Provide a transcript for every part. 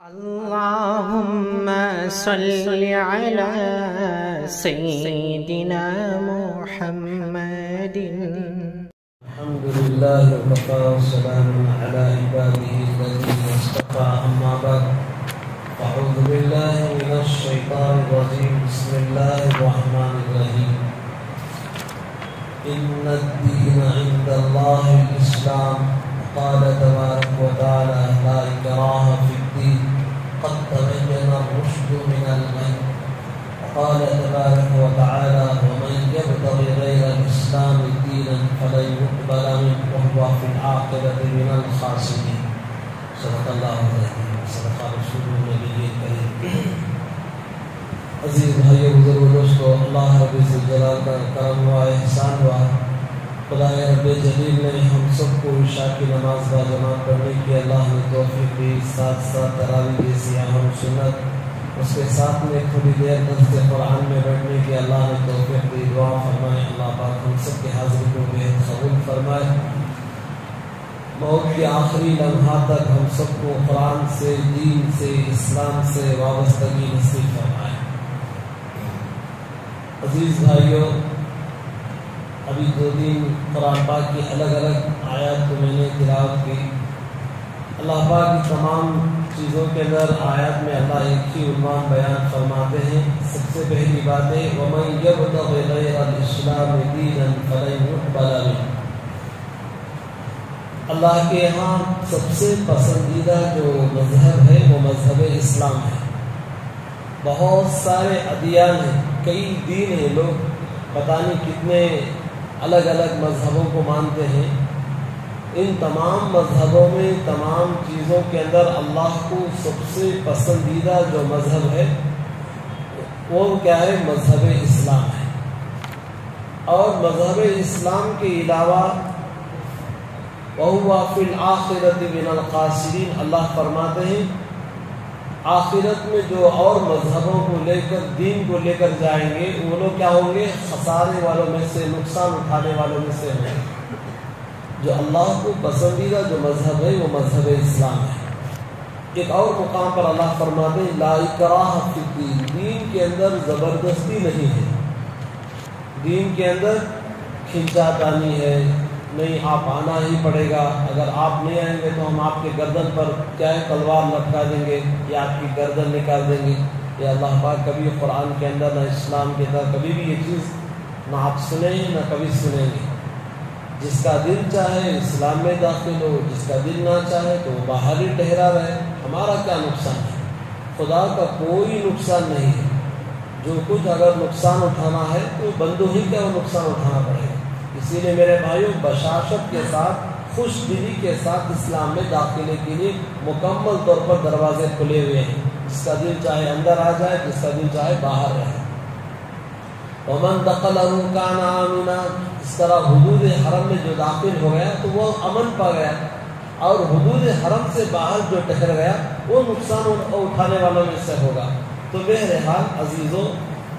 اللهم صل على سيدنا محمد. الحمد لله وكفى والسلام على عباده الذين اصطفى. أما بعد أعوذ بالله من الشيطان الرجيم. بسم الله الرحمن الرحيم. إن الدين عند الله الإسلام. قال تبارك وتعالى لا إكراه في الدين قد تبين الرشد من الغي. قال تبارك وتعالى ومن يبتغي غير الإسلام دينا فلن يقبل منه وهو في العاقبة من الخاسرين. صدق الله العظيم وصدق رسوله النبي الكريم. عزیز بھائیو بزرگ دوستو، اللہ رب الجلال کا کرم و احسان ہوا. خدائے رب جلیل نے ہم سب کو عشاء کی نماز با جماعت پڑھنے کی اللہ نے توفیق دی. ساتھ ساتھ تراویح جیسی اہم سنت، اس کے ساتھ میں تھوڑی دیر درس قرآن میں بیٹھنے کی اللہ نے توفیق دی. دعا فرمائے اللہ پاک ہم سب کی حاضری کو بے قبول فرمائے. موت کے آخری لمحات تک ہم سب کو قرآن سے، دین سے، اسلام سے وابستگی نصیب فرمائے. عزیز بھائیوں، ابھی 2 دن قرآن پاک کی الگ الگ آیات کو میں نے تلاوت کی. اللہ پاک کی تمام چیزوں کے اندر آیات میں اللہ ایک ہی عنوان بیان فرماتے ہیں. سب سے پہلی بات ہے وَمَنْ يَبْتَغِ غَيْرَ الْإِسْلَامِ دِينًا فَلَنْ يُقْبَلَ مِنْهُ. اللہ کے یہاں سب سے پسندیدہ جو مذہب ہے وہ مذہب اسلام ہے. بہت سارے ادیان ہیں، کئی دین ہیں، لوگ پتہ نہیں کتنے الگ الگ مذہبوں کو مانتے ہیں. ان تمام مذہبوں میں، تمام چیزوں کے اندر اللہ کو سب سے پسندیدہ جو مذہب ہے وہ کیا ہے؟ مذہب اسلام ہے. اور مذہب اسلام کے علاوہ وَهُوَ فِي الْآخِرَةِ مِنَ الْخَاسِرِينَ. اللہ فرماتے ہیں آخرت میں جو اور مذہبوں کو لے کر، دین کو لے کر جائیں گے، وہ لوگ کیا ہوں گے؟ خسارے والوں میں سے، نقصان اٹھانے والوں میں سے ہیں. جو اللہ کو پسندیدہ جو مذہب ہے وہ مذہب اسلام ہے. ایک اور مقام پر اللہ فرماتے ہیں لا اکراہ فی الدین. دین کے اندر زبردستی نہیں ہے، دین کے اندر کھینچا تانی ہے نہیں. آپ آنا ہی پڑے گا، اگر آپ نہیں آئیں گے تو ہم آپ کے گردن پر کیا ہے؟ تلوار لٹکا دیں گے یا آپ کی گردن نکال دیں گے. یہ اللہ پاک کبھی قرآن کے اندر نہ اسلام کے اندر کبھی بھی یہ چیز نہ آپ سنیں گے نہ کبھی سنیں گے. جس کا دل چاہے اسلام میں داخل ہو، جس کا دل نہ چاہے تو وہ باہر ہی ٹھہرا رہے. ہمارا کیا نقصان ہے؟ خدا کا کوئی نقصان نہیں ہے. جو کچھ اگر نقصان اٹھانا ہے تو بندوں ہی کا وہ نقصان اٹھانا پڑے گا. اسی لیے میرے بھائیوں، بشاشت کے ساتھ، خوش دلی کے ساتھ اسلام میں داخلے کے لیے مکمل طور پر دروازے کھلے ہوئے ہیں. جس کا دل چاہے اندر آ جائے، جس کا دل چاہے باہر رہے. وَمَنْ دَخَلَهُ كَانَ آمِنًا. اس طرح حدود حرم میں جو داخل ہو گیا تو وہ امن پا گیا، اور حدود حرم سے باہر جو ٹھہر گیا وہ نقصان اٹھانے والوں میں سے ہوگا. تو بہرحال عزیزوں،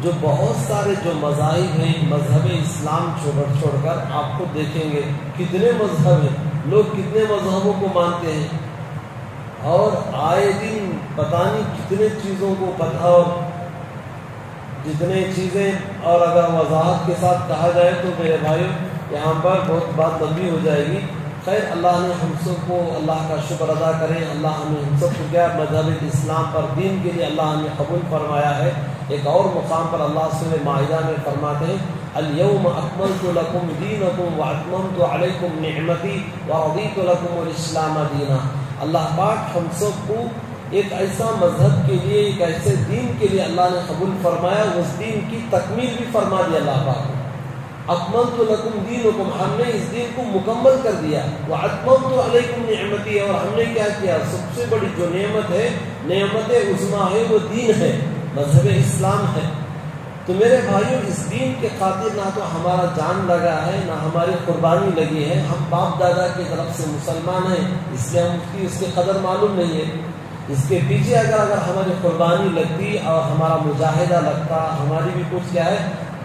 جو بہت سارے جو مذاہب ہیں، مذہب اسلام چھوڑ کر آپ کو دیکھیں گے کتنے مذہب ہیں، لوگ کتنے مذہبوں کو مانتے ہیں، اور آئے دن پتہ نہیں کتنے چیزوں کو پتہ، اور جتنے چیزیں، اور اگر وضاحت کے ساتھ کہا جائے تو میرے بھائیوں یہاں پر بہت بات لمبی ہو جائے گی. خیر، اللہ نے ہم سب کو، اللہ کا شکر ادا کریں، اللہ نے ہم سب کو کیا مذہب اسلام پر، دین کے لیے اللہ نے قبول فرمایا ہے. ایک اور مقام پر اللہ سورہ مائدہ میں فرماتے ہیں اليوم اکملت لکم دینکم واتممت علیکم نعمتی ورضیت لکم الاسلام دینا. اللہ پاک ہم سب کو ایک ایسا مذہب کے لیے، ایک ایسے دین کے لیے اللہ نے قبول فرمایا، اس دین کی تکمیل بھی فرما دی. اللہ پاک اکملت لکم دینکم، ہم نے اس دین کو مکمل کر دیا. واتممت علیکم نعمتی، اور ہم نے کیا کیا؟ سب سے بڑی جو نعمت ہے، نعمت عظمیٰ ہے، وہ دین ہے، مذہب اسلام ہے. تو میرے بھائیوں، اس دین کے خاطر نہ تو ہمارا جان لگا ہے، نہ ہماری قربانی لگی ہے. ہم باپ دادا کی طرف سے مسلمان ہیں، اس لیے ہم اس کی قدر معلوم نہیں ہے. اس کے پیچھے اگر ہماری قربانی لگتی اور ہمارا مجاہدہ لگتا، ہماری بھی کچھ کیا ہے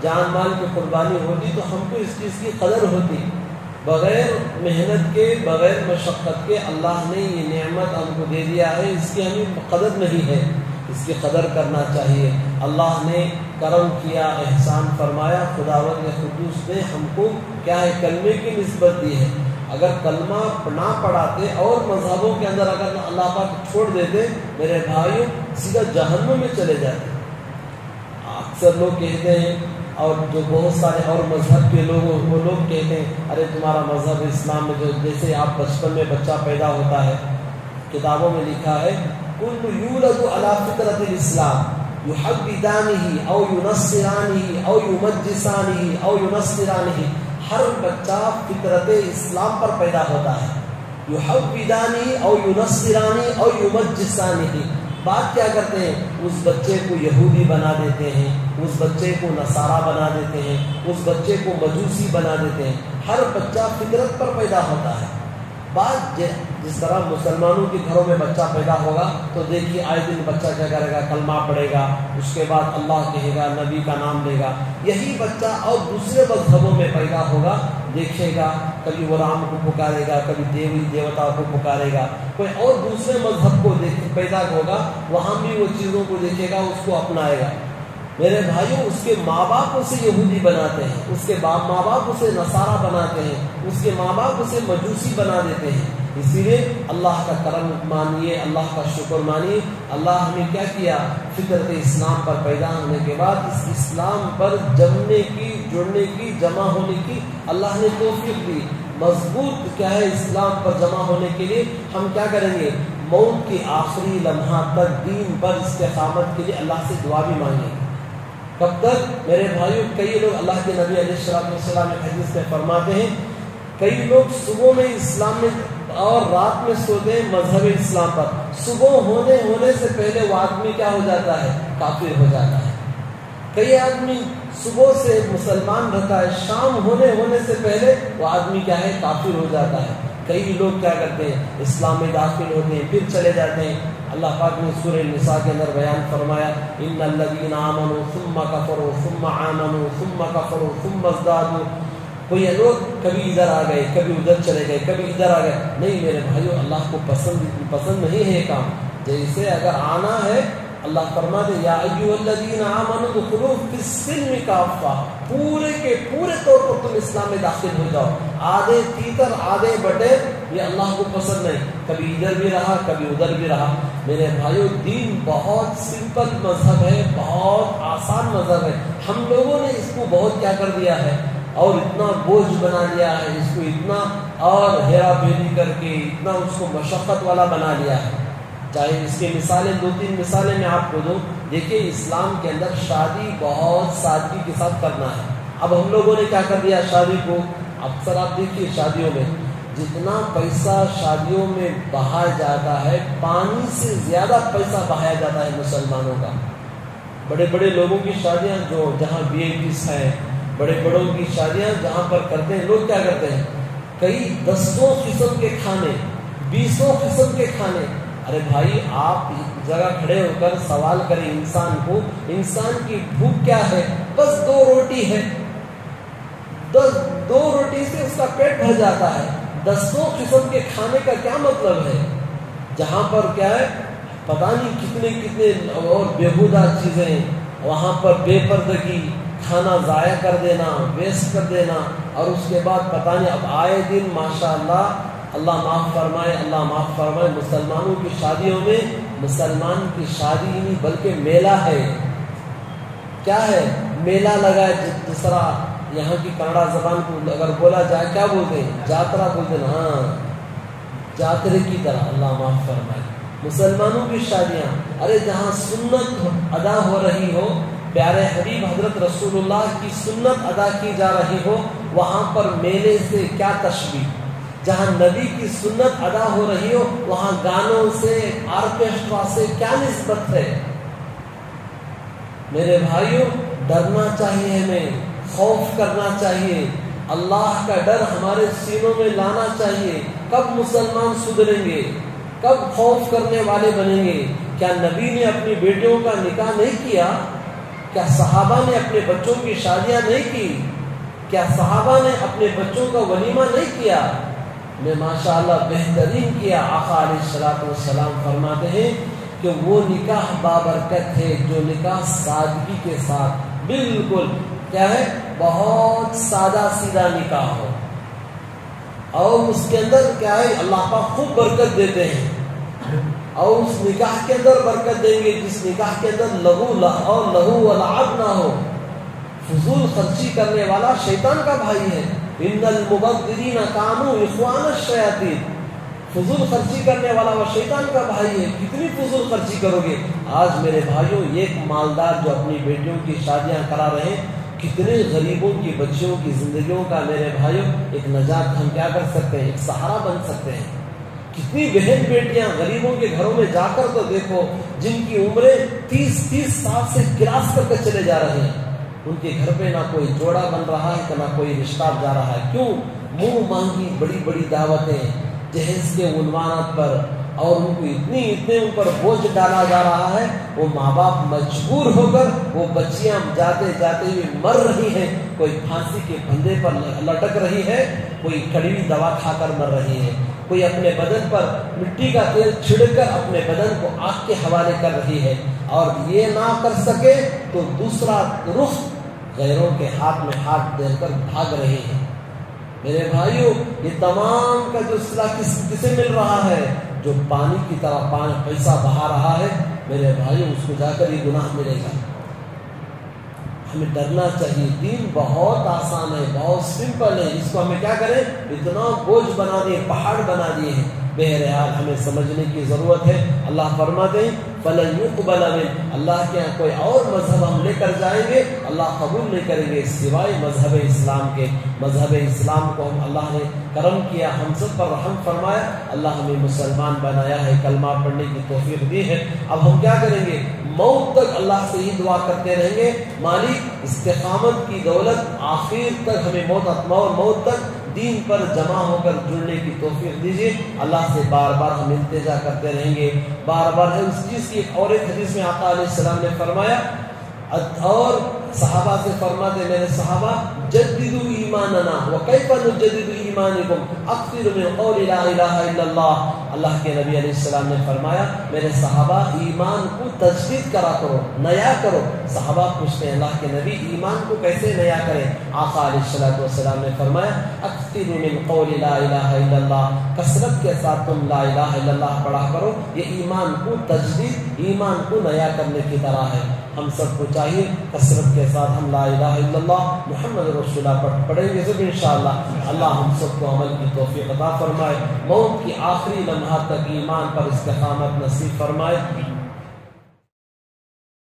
جان مال کی قربانی ہوتی، تو ہم کو اس چیز کی قدر ہوتی. بغیر محنت کے بغیر مشقت کے اللہ نے یہ نعمت ہم کو دے دیا ہے، اس کی ہمیں قدر نہیں ہے، اس کی قدر کرنا چاہیے۔ اللہ نے کرم کیا، احسان فرمایا، خداوند قدوس نے ہم کو کیا ہے کلمے کی نسبت دی ہے۔ اگر کلمہ نہ پڑھاتے اور مذہبوں کے اندر اگر اللہ پاک چھوڑ دیتے میرے بھائیوں سیدھا جہنم میں چلے جاتے۔ اکثر لوگ کہتے ہیں اور جو بہت سارے اور مذہب کے لوگ وہ لوگ کہتے ہیں ارے تمہارا مذہب اسلام میں جو جیسے آپ بچپن میں بچہ پیدا ہوتا ہے، کتابوں میں لکھا ہے کل یولد علی فطرت الاسلام یحبدانہ او ینصرانہ او یمجسانہ او ینصرانہ، ہر بچہ فطرت اسلام پر پیدا ہوتا ہے، یحبدانہ او ینصرانہ او یمجسانہ۔ بات کیا کرتے ہیں؟ اس بچے کو یہودی بنا دیتے ہیں، اس بچے کو نصارہ بنا دیتے ہیں، اس بچے کو مجوسی بنا دیتے ہیں۔ ہر بچہ فطرت پر پیدا ہوتا ہے۔ بات جس طرح مسلمانوں کے گھروں میں بچہ پیدا ہوگا تو دیکھیے آئے دن بچہ کیا کرے گا، کلمہ پڑھے گا، اس کے بعد اللہ کہے گا، نبی کا نام لے گا۔ یہی بچہ اور دوسرے مذہبوں میں پیدا ہوگا، دیکھے گا کبھی وہ رام کو پکارے گا، کبھی دیوی دیوتا کو پکارے گا، کوئی اور دوسرے مذہب کو پیدا ہوگا، وہاں بھی وہ چیزوں کو دیکھے گا، اس کو اپنائے گا۔ میرے بھائیوں اس کے ماں باپ اسے یہودی بناتے ہیں، اس کے ماں باپ اسے نصارہ بناتے ہیں، اس کے ماں باپ اسے مجوسی بنا دیتے ہیں۔ اسی لیے اللہ کا کرم مانیے، اللہ کا شکر مانیے۔ اللہ نے کیا کیا؟ فطرت اسلام پر پیدا ہونے کے بعد اس اسلام پر جمنے کی، جڑنے کی، جمع ہونے کی اللہ نے توفیق دی۔ مضبوط کیا ہے اسلام پر جمع ہونے کے لیے ہم کیا کریں گے؟ موت کے آخری لمحہ تک دین پر استقامت کے لیے اللہ سے دعا بھی مانگیں گے۔ کب تک؟ میرے بھائیوں کئی لوگ اللہ کے نبی علیہ السلام حدیث میں فرماتے ہیں کئی لوگ صبح میں اسلام میں اور رات میں سوتے ہیں مذہب اسلام پر، صبح ہونے سے پہلے وہ آدمی کیا ہو جاتا ہے؟ کافر ہو جاتا ہے۔ کئی آدمی صبح سے مسلمان رہتا ہے، شام ہونے سے پہلے وہ آدمی کیا ہے؟ کافر ہو جاتا ہے۔ کئی لوگ کیا کرتے ہیں؟ اسلام میں داخل ہوتے ہیں پھر چلے جاتے ہیں۔ اللہ پاک نے سورہ نساء کے اندر بیان فرمایا ان الذین آمنوا ثم کفروا ثم آمنوا ثم کفروا ثم ازدادوا۔ کوئی لوگ کبھی ادھر آ گئے، کبھی ادھر چلے گئے، کبھی ادھر آ گئے۔ نہیں میرے بھائیوں اللہ کو پسند نہیں ہے کام۔ جیسے اگر آنا ہے اللہ فرماتے یا ایھا الذین آمنوا ادخلوا فی السلم کافہ، پورے کے پورے طور پر تم اسلام میں داخل ہو جاؤ۔ آدھے تیتر آدھے بٹیر یہ اللہ کو پسند نہیں، کبھی ادھر بھی رہا کبھی ادھر بھی رہا۔ میرے بھائیوں دین بہت سمپل مذہب ہے، بہت آسان مذہب ہے۔ ہم لوگوں نے اس کو بہت کیا کر دیا ہے اور اتنا بوجھ بنا لیا ہے، اس کو اتنا اور ہیرا پھیری کر کے اتنا اس کو مشقت والا بنا لیا ہے۔ چاہے اس کے مثالیں 2-3 مثالیں میں آپ کو دوں۔ دیکھیے اسلام کے اندر شادی بہت سادگی کے ساتھ کرنا ہے۔ اب ہم لوگوں نے کیا کر دیا شادی کو، اکثر آپ دیکھیے شادیوں میں جتنا پیسہ شادیوں میں بہایا جاتا ہے پانی سے زیادہ پیسہ بہایا جاتا ہے مسلمانوں کا۔ بڑے بڑے لوگوں کی شادیاں جو جہاں VIP ہیں، بڑے بڑوں کی شادیاں جہاں پر کرتے ہیں لوگ کیا کرتے ہیں؟ کئی 10 قسم کے کھانے، 20 قسم کے کھانے۔ ارے بھائی آپ ایک جگہ کھڑے ہو کر سوال کریں انسان کو، انسان کی بھوک کیا ہے؟ بس 2 روٹی ہے، 2 روٹی سے اس کا پیٹ بھر جاتا ہے۔ 10 قسم کے کھانے کا کیا مطلب ہے؟ جہاں پر کیا ہے پتہ نہیں کتنے اور بیہودہ چیزیں، وہاں پر بے پردگی، کھانا ضائع کر دینا، ویسٹ کر دینا، اور اس کے بعد پتہ نہیں اب آئے دن ماشاءاللہ اللہ معاف فرمائے مسلمانوں کی شادیوں میں مسلمان کی شادی نہیں بلکہ میلہ ہے۔ کیا ہے؟ میلہ لگا ہے۔ جس طرح یہاں کی کنڑا زبان کو اگر بولا جائے کیا بولتے ہیں؟ جاترا بولتے ہیں۔ ہاں جاترے کی طرح اللہ معاف فرمائے مسلمانوں کی شادیاں۔ ارے جہاں سنت ادا ہو رہی ہو، پیارے حبیب حضرت رسول اللہ کی سنت ادا کی جا رہی ہو، وہاں پر میلے سے کیا تشبیہ؟ جہاں نبی کی سنت ادا ہو رہی ہو وہاں گانوں سے، آرکیسٹرا سے کیا نسبت ہے؟ میرے بھائیوں ڈرنا چاہیے، ہمیں خوف کرنا چاہیے، اللہ کا ڈر ہمارے سینوں میں لانا چاہیے۔ کب مسلمان سدھریں گے؟ کب خوف کرنے والے بنیں گے؟ کیا نبی نے اپنی بیٹیوں کا نکاح نہیں کیا؟ کیا صحابہ نے اپنے بچوں کی شادیاں نہیں کی؟ کیا صحابہ نے اپنے بچوں کا ولیمہ نہیں کیا؟ نے ماشاءاللہ بہترین کیا۔ آقا علیہ الصلوۃ والسلام فرماتے ہیں کہ وہ نکاح بابرکت ہے جو نکاح سادگی کے ساتھ، بالکل کیا ہے، بہت سادہ سیدھا نکاح ہو، اور اس کے اندر کیا ہے اللہ پاک خوب برکت دیتے ہیں، اور اس نکاح کے اندر برکت دیں گے جس نکاح کے اندر لہو و لعب نہ ہو۔ فضول خرچی کرنے والا شیطان کا بھائی ہے۔ ان المبذرین کانوا اخوان الشیاطین، فضول خرچی کرنے والا وہ شیطان کا بھائی ہے۔ کتنی فضول خرچی کرو گے؟ آج میرے بھائیوں، ایک مالدار جو اپنی بیٹیوں کی شادیاں کرا رہے ہیں، کتنے غریبوں کی بچیوں کی زندگیوں کا میرے بھائیوں ایک نجات ہم کیا کر سکتے ہیں، ایک سہارا بن سکتے ہیں۔ کتنی بہن بیٹیاں غریبوں کے گھروں میں جا کر تو دیکھو، جن کی عمریں 30 سال سے کراس کر کے چلے جا رہے ہیں، ان کے گھر پہ نہ کوئی جوڑا بن رہا ہے نہ کوئی رشتہ جا رہا ہے۔ کیوں؟ منہ مانگی بڑی بڑی دعوتیں جہیز کے عنوانات پر، اور ان کو اتنے ان پر بوجھ ڈالا جا رہا ہے، وہ ماں باپ مجبور ہو کر وہ بچیاں جاتے ہوئے مر رہی ہیں، کوئی پھانسی کے پھندے پر لٹک رہی ہے، کوئی کڑوی دوا کھا کر مر رہی ہے، کوئی اپنے بدن پر مٹی کا تیل چھڑک کر اپنے بدن کو آگ کے حوالے کر رہی ہے، اور یہ نہ کر سکے تو دوسرا رخ غیروں کے ہاتھ میں ہاتھ دے کر بھاگ رہے ہیں۔ میرے بھائیوں، یہ تمام کا جو صلہ کسے مل رہا ہے؟ جو پانی کی طرح پیسہ بہا رہا ہے، میرے بھائیوں اس کو جا کر یہ گناہ ملے گا۔ ہمیں ڈرنا چاہیے۔ دین بہت آسان ہے، بہت سمپل ہے، اس کو ہمیں کیا کریں، اتنا بوجھ بنا دیے، پہاڑ بنا دیے ہیں۔ بہرحال ہمیں سمجھنے کی ضرورت ہے۔ اللہ فرماتے ہیں فَلَن يُقْبَلَ مِنْ، اللہ کے یہاں کوئی اور مذہب ہم لے کر جائیں گے اللہ قبول نہیں کریں گے سوائے مذہب اسلام کے۔ مذہب اسلام کو ہم اللہ نے کرم کیا، ہم سب پر رحم فرمایا، اللہ ہمیں مسلمان بنایا ہے، کلمہ پڑھنے کی توفیق دی ہے۔ اب ہم کیا کریں گے؟ موت تک اللہ سے ہی دعا کرتے رہیں گے، مالک استقامت کی دولت آخر تک ہمیں موت تک دین پر جمع ہو کر جڑنے کی توفیق دیجیے۔ اللہ سے بار بار ہم التجا کرتے رہیں گے، بار بار ہے اس چیز کی۔ اور ایک حدیث میں آقا علیہ السلام نے فرمایا، اور صحابہ سے فرماتے، میرے صحابہ جددوا ایماننا وکیف نجدد ایمانکم اکثر من قول لا الہ الا اللہ۔ اللہ کے نبی علیہ السلام نے فرمایا، میرے صحابہ ایمان کو تجدید کرا کرو، نیا کرو۔ صحابہ پوچھتے ہیں اللہ کے نبی ایمان کو کیسے نیا کریں؟ آقا علیہ السلام نے فرمایا، اکثر من قول لا الہ الا اللہ، کثرت کے ساتھ تم لا الہ الا اللہ پڑھا کرو۔ یہ ایمان کو تجدید، ایمان کو نیا کرنے کی طرح ہے۔ ہم سب کو چاہیے کثرت کے ساتھ ہم لا الہ الا اللہ محمد رسول اللہ پڑھیں گے سب انشاءاللہ۔ اللہ ہم سب کو عمل کی توفیق عطا فرمائے، موت کی آخری لمحہ تک ایمان پر استقامت نصیب فرمائے۔